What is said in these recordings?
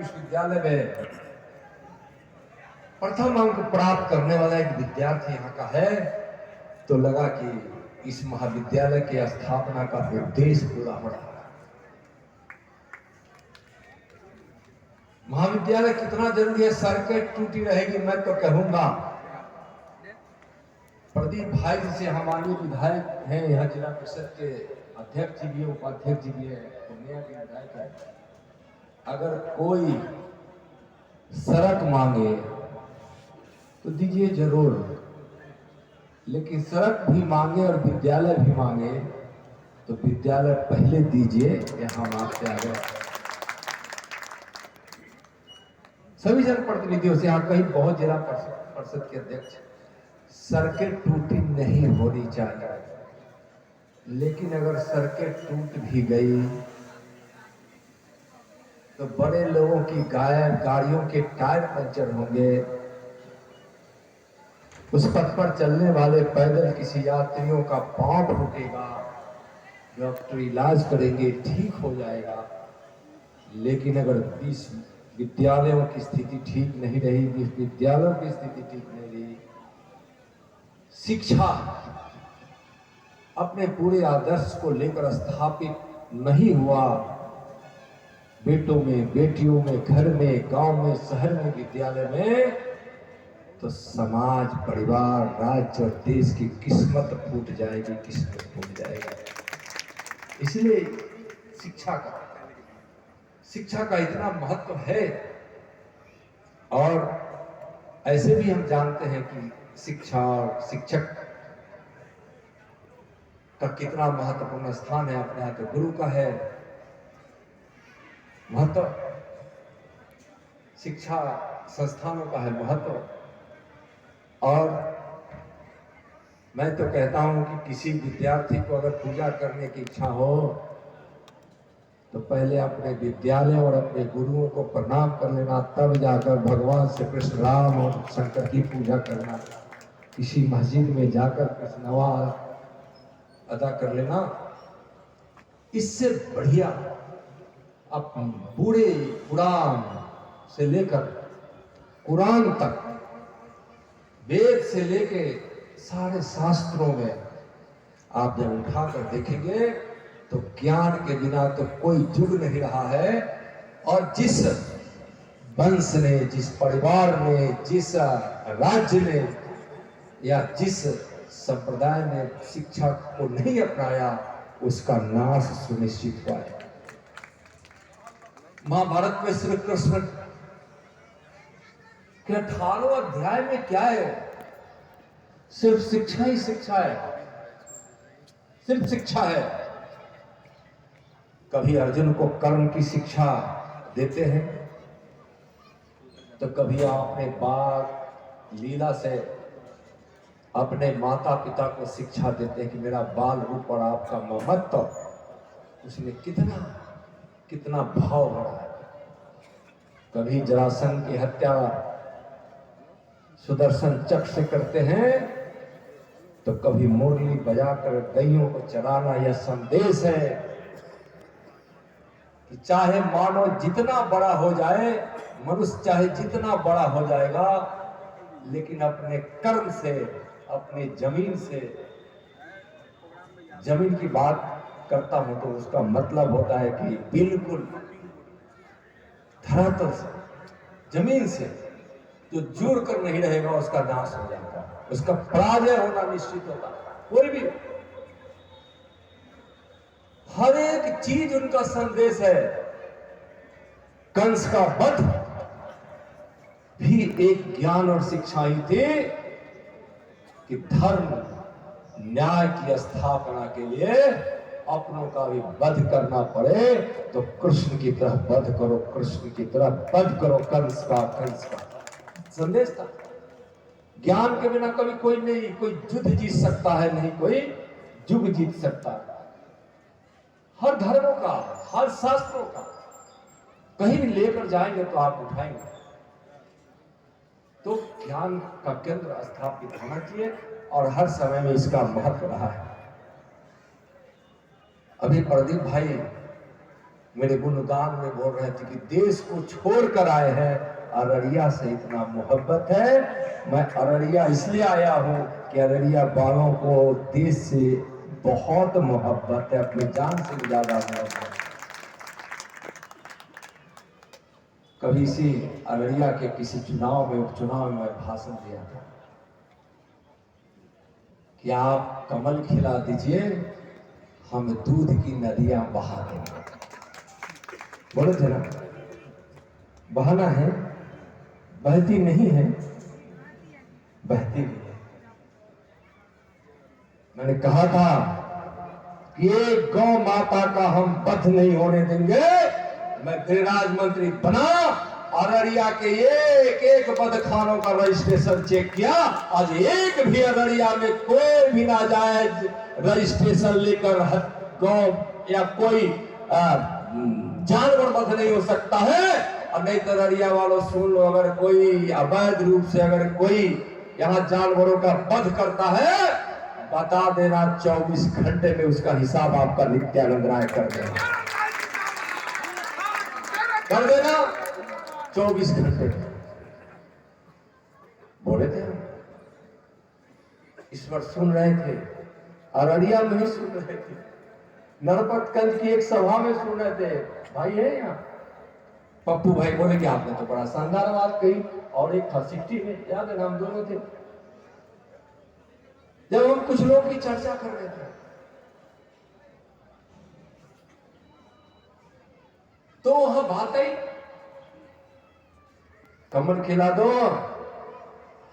विश्वविद्यालय में प्रथम अंक प्राप्त करने वाला एक विद्यार्थी यहाँ का है, तो लगा कि इस महाविद्यालय की स्थापना का उद्देश्य पूरा हो रहा है। महाविद्यालय कितना जरूरी है, सर्किट टूटी रहेगी मैं तो कहूंगा। प्रदीप भाई से हमारे विधायक हैं, यहाँ जिला परिषद के अध्यक्ष जी भी, उपाध्यक्ष जी भी है, पूर्णिया के विधायक है। अगर कोई सड़क मांगे तो दीजिए जरूर, लेकिन सड़क भी मांगे और विद्यालय भी मांगे तो विद्यालय पहले दीजिए, यहाँ आपसे आगे सभी जनप्रतिनिधियों से, यहाँ कहीं बहुत जिला परिषद के अध्यक्ष, सड़कें टूटी नहीं होनी चाहिए, लेकिन अगर सड़कें टूट भी गई तो बड़े लोगों की गाड़ियों के टायर पंचर होंगे, उस पथ पर चलने वाले पैदल किसी यात्रियों का पांव टूटेगा, डॉक्टर इलाज करेंगे, ठीक हो जाएगा। लेकिन अगर विद्यालयों की स्थिति ठीक नहीं रही, विश्वविद्यालयों की स्थिति ठीक नहीं रही, शिक्षा अपने पूरे आदर्श को लेकर स्थापित नहीं हुआ, बेटों में, बेटियों में, घर में, गांव में, शहर में, विद्यालय में, तो समाज, परिवार, राज्य और देश की किस्मत फूट जाएगी, किस्मत फूट जाएगी। इसलिए शिक्षा का इतना महत्व है। और ऐसे भी हम जानते हैं कि शिक्षा और शिक्षक का कितना महत्वपूर्ण स्थान है। अपने यहाँ तो गुरु का है महत्व, शिक्षा संस्थानों का है महत्व। और मैं तो कहता हूं कि किसी विद्यार्थी को अगर पूजा करने की इच्छा हो तो पहले अपने विद्यालय और अपने गुरुओं को प्रणाम कर लेना, तब जाकर भगवान श्री कृष्ण, राम और शंकर की पूजा करना। किसी मस्जिद में जाकर कृष्ण नवाज अदा कर लेना, इससे बढ़िया आप बूढ़े पुराण से लेकर कुरान तक, वेद से लेके सारे शास्त्रों में आप जब उठाकर देखेंगे तो ज्ञान के बिना तो कोई युग नहीं रहा है। और जिस वंश ने, जिस परिवार ने, जिस राज्य ने या जिस संप्रदाय ने शिक्षा को नहीं अपनाया, उसका नाश सुनिश्चित हुआ है। महाभारत में श्री कृष्ण के 18वें अध्याय में क्या है? सिर्फ शिक्षा ही शिक्षा है, सिर्फ शिक्षा है। कभी अर्जुन को कर्म की शिक्षा देते हैं, तो कभी अपने बाल लीला से अपने माता पिता को शिक्षा देते हैं कि मेरा बाल रूप और आपका ममत्व, उसमें कितना कितना भाव भरा है। कभी जरासंध की हत्या सुदर्शन चक्र से करते हैं, तो कभी मुरली बजाकर गैयों को चराना। यह संदेश है कि चाहे मानव जितना बड़ा हो जाए, मनुष्य चाहे जितना बड़ा हो जाएगा, लेकिन अपने कर्म से, अपने जमीन से, जमीन की बात करता हूं तो उसका मतलब होता है कि बिल्कुल धरातल से, जमीन से जो जुड़ कर नहीं रहेगा उसका नाश हो जाता है, उसका पराजय होना निश्चित होता है। कोई भी, हर एक चीज उनका संदेश है। कंस का वध भी एक ज्ञान और शिक्षा ही थी कि धर्म न्याय की स्थापना के लिए अपनों का भी वध करना पड़े तो कृष्ण की तरह वध करो, कृष्ण की तरह वध करो। कंस का संदेश था। ज्ञान के बिना कभी कोई नहीं, कोई युद्ध जीत सकता है, नहीं कोई युग जीत सकता है। हर धर्मों का, हर शास्त्रों का कहीं भी लेकर जाएंगे तो आप उठाएंगे। तो ज्ञान का केंद्र स्थापित होना चाहिए और हर समय में इसका महत्व रहा है। अभी प्रदीप भाई मेरे गुणगान में बोल रहे थे कि देश को छोड़कर आए हैं, अररिया से इतना मोहब्बत है। मैं अररिया इसलिए आया हूँ कि अररिया वालों को देश से बहुत मोहब्बत है, अपनी जान से ज्यादा मोहब्बत। कभी सी अररिया के किसी चुनाव में, उपचुनाव में मैं भाषण दिया था कि आप कमल खिला दीजिए, हम दूध की नदियां बहा देंगे। बोले थे ना, बहाना है, बहती नहीं है, बहती भी है। मैंने कहा था कि एक गौ माता का हम वध नहीं होने देंगे। मैं गृहराज मंत्री बना, अररिया के एक एक बदखानों का रजिस्ट्रेशन चेक किया। आज एक भी अररिया में कोई भी नाजायज रजिस्ट्रेशन लेकर गौ या कोई जानवर वध नहीं हो सकता है। और नहीं तो अररिया वालों सुन लो, अगर कोई अवैध रूप से अगर कोई यहाँ जानवरों का वध करता है, बता देना 24 घंटे में उसका हिसाब आपका नित्यानंद राय कर देना, कर देना 24 घंटे। बोले थे ईश्वर सुन रहे थे, अररिया में ही सुन रहे थे, नरपतगंज की एक सभा में सुन रहे थे। भाई है यहाँ पप्पू भाई बोले कि आपने तो बड़ा शानदार बात कही, और एक था सिटी में, याद है, हम दोनों थे। जब हम कुछ लोग की चर्चा कर रहे थे तो वह बात आई, कमल खिला दो,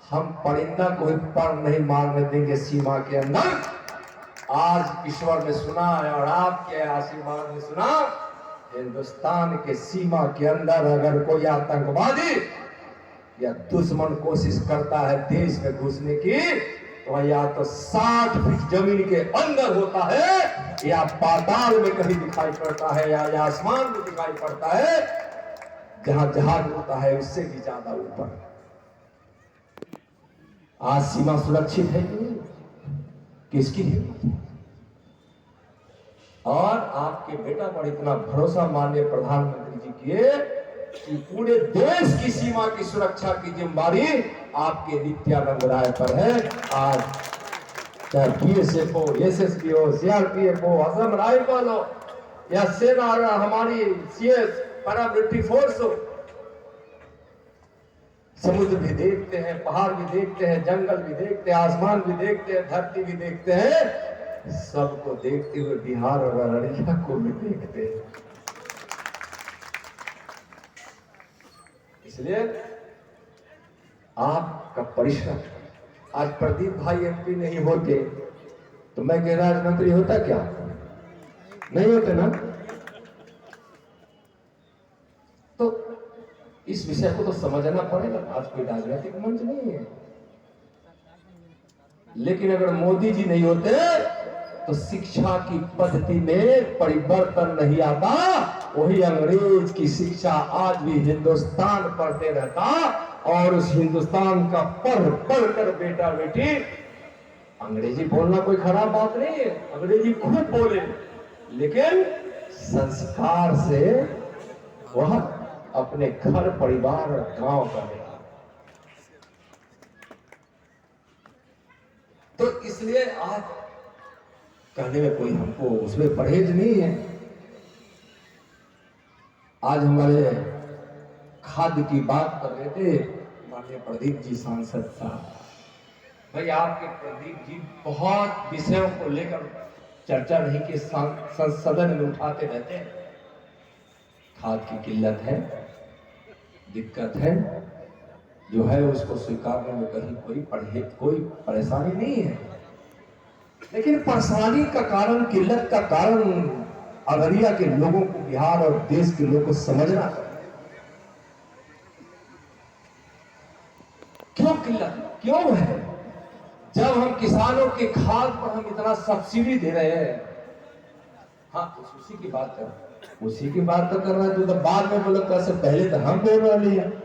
हम परिंदा को पर नहीं मारने देंगे सीमा के अंदर। आज ईश्वर ने सुना है और आपके आशीर्वाद ने सुना, हिंदुस्तान के सीमा के अंदर अगर कोई आतंकवादी या दुश्मन कोशिश करता है देश में घुसने की, तो या तो 60 फीट जमीन के अंदर होता है, या पाताल में कहीं दिखाई पड़ता है, या आसमान में दिखाई पड़ता है, जहां जहाज होता है उससे भी ज्यादा ऊपर। आज सीमा सुरक्षित है किसकी है? और आपके बेटा पर इतना भरोसा माननीय प्रधानमंत्री जी किए कि पूरे देश की सीमा की सुरक्षा की जिम्मेदारी आपके नित्यानंद राय पर है। आज चाहे बीएसएफ हो, एसएसबी हो, सीआरपीएफ हो, असम राइफल हो, या सेना, हमारी सीएस पैरामिलिट्री फोर्स हो, समुद्र भी देखते हैं, पहाड़ भी देखते हैं, जंगल भी देखते हैं, आसमान भी देखते हैं, धरती भी देखते हैं, सबको देखते हुए बिहार और अररिया को भी देखते हैं। इसलिए आपका परिश्रम, आज प्रदीप भाई एमपी नहीं होते तो मैं गृहराज मंत्री होता क्या? नहीं होते ना। तो इस विषय को तो समझना पड़ेगा। आज कोई राजनीतिक मंच नहीं है, लेकिन अगर मोदी जी नहीं होते तो शिक्षा की पद्धति में परिवर्तन नहीं आता। वही अंग्रेज की शिक्षा आज भी हिंदुस्तान पढ़ते रहता, और उस हिंदुस्तान का पढ़ पढ़ कर बेटा बेटी, अंग्रेजी बोलना कोई खराब बात नहीं है, अंग्रेजी खूब बोले, लेकिन संस्कार से वह अपने घर परिवार और गांव का नहीं। तो इसलिए आज कहने में कोई हमको उसमें परहेज नहीं है। आज हमारे खाद्य की बात कर रहे थे माननीय प्रदीप जी सांसद साहब। भाई आपके प्रदीप जी बहुत विषयों को लेकर चर्चा नहीं की सदन में उठाते रहते हैं। खाद की किल्लत है, दिक्कत है, जो है उसको स्वीकारने में कहीं कोई परेशानी नहीं है, लेकिन परेशानी का कारण, किल्लत का कारण अररिया के लोगों को, बिहार और देश के लोगों को समझना है। क्यों किल्लत क्यों है? जब हम किसानों के खाद पर हम इतना सब्सिडी दे रहे हैं, हाँ उसी की बात कर, उसी की बात तो कर रहे हैं। तो बाद में बोलो कैसे, पहले तो हम बोल रहे हैं।